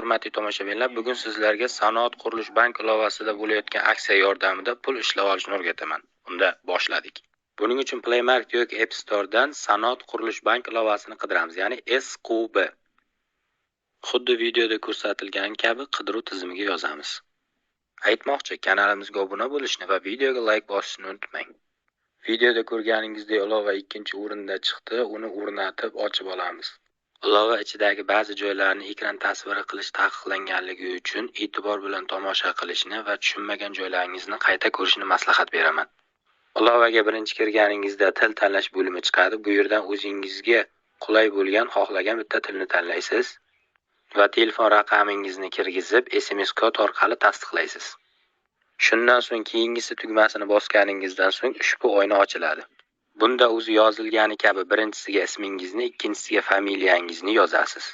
hurmatli tomoshabinlar, bugun sizlarga Sanoat qurilish bank ilovasida bo'layotgan aksiya yordamida pul ishlab olishni o'rgataman. Unda boshladik. Buning uchun Play Market yoki App Store dan Sanoat qurilish bank ilovasini qidiramiz, ya'ni SQB. Xuddi videoda ko'rsatilgan kabi qidiruv tizimiga yozamiz. Aytmoqchi, kanalimizga obuna bo'lishni va videoga like bosishni unutmang. Videoda ko'rganingizdek ilova ikkinchi o'rinda chiqdi, uni o'rnatib ochib olamiz. Ilova ichidagi ba'zi joylarni ekran tasviri qilish taqiqlanganligi uchun e'tibor bilan tomosha qilishni va tushunmagan joylaringizni qayta ko'rishni maslahat beraman. Ilovaga birinchi kirganingizda til tanlash bo'limi chiqadi. Bu yerdan o'zingizga qulay bo'lgan xohlagan bitta tilni tanlaysiz va telefon raqamingizni kirgizib SMS kod orqali tasdiqlaysiz. Shundan so'ng keyingisi tugmasini bosganingizdan so'ng ushbu oyna ochiladi. Bunda o'zi yozilgani kabi birinchisiga ismingizni, ikkinchisiga familiyangizni yozasiz.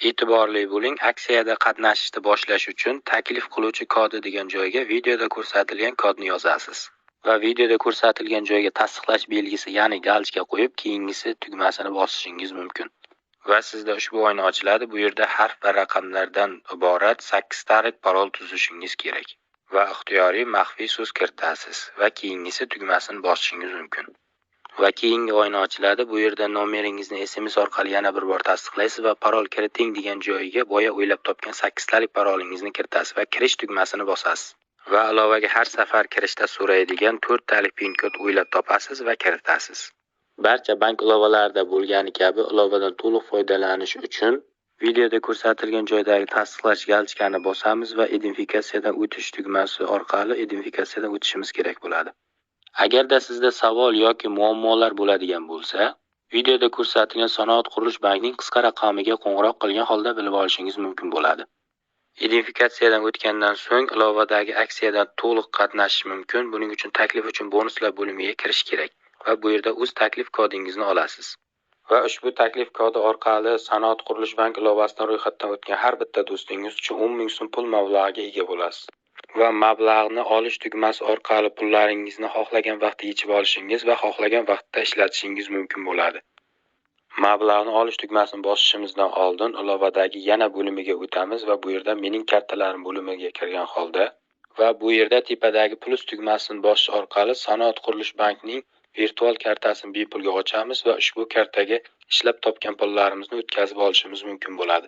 E'tiborli bo'ling, aksiyada qatnashishni boshlash uchun taklif qiluvchi kodi degan joyga videoda ko'rsatilgan kodni yozasiz. Va videoda ko'rsatilgan joyga tasdiqlash belgisi, ya'ni galchka qo'yib, keyingisi tugmasini bosishingiz mumkin. Va sizda ushbu oyna ochiladi. Bu yerda harf va raqamlardan iborat 8 tarik parol tuzishingiz kerak. Va ixtiyoriy maxfiy so'z kiritasiz va keyingisi tugmasini bosishingiz mumkin. Va keyingi oyna ochiladi. Bu yerda nomeringizni SMS orqali yana bir bor tasdiqlaysiz va parol kiriting degan joyiga boya o'ylab topgan 8 talik parolingizni kiritasiz va kirish tugmasini bosasiz. Va ilovaga har safar kirishda so'raydigan 4 talik pin kod o'ylab topasiz va kiritasiz. Barcha bank ilovalarida bo'lgani kabi ilovadan to'liq foydalanish uchun videoda ko'rsatilgan joydagi tasdiqlash galchkani bosamiz va identifikatsiyadan o'tish tugmasi orqali identifikatsiyadan o'tishimiz kerak bo'ladi. Agarda sizda savol yoki muammolar bo'ladigan bo'lsa, videoda ko'rsatilgan Sanoat qurilish bankining qisqa raqamiga qo'ng'iroq qilgan holda bilib olishingiz mumkin bo'ladi. Identifikatsiyadan o'tgandan so'ng ilovadagi aksiyadan to'liq qatnashish mumkin. Buning uchun taklif uchun bonuslar bo'limiga kirish kerak va bu yerda o'z taklif kodingizni olasiz. Va ushbu taklif kodi orqali Sanoat qurilish bank ilovasidan ro'yxatdan o'tgan har bitta do'stingiz uchun 10 ming so'm pul mablag'iga ega bo'lasiz. Va mablag'ni olish tugmasi orqali pullaringizni xohlagan vaqtda yechib olishingiz va xohlagan vaqtda ishlatishingiz mumkin bo'ladi. Mablag'ni olish tugmasini bosishimizdan oldin ilovadagi yana bo'limiga o'tamiz va bu yerda mening kartalarim bo'limiga kirgan holda va bu yerda tepadagi plus tugmasini bosish orqali Sanoat qurilish bankining virtual kartasini bepulga ochamiz va ushbu kartaga ishlab topgan pullarimizni o'tkazib olishimiz mumkin bo'ladi.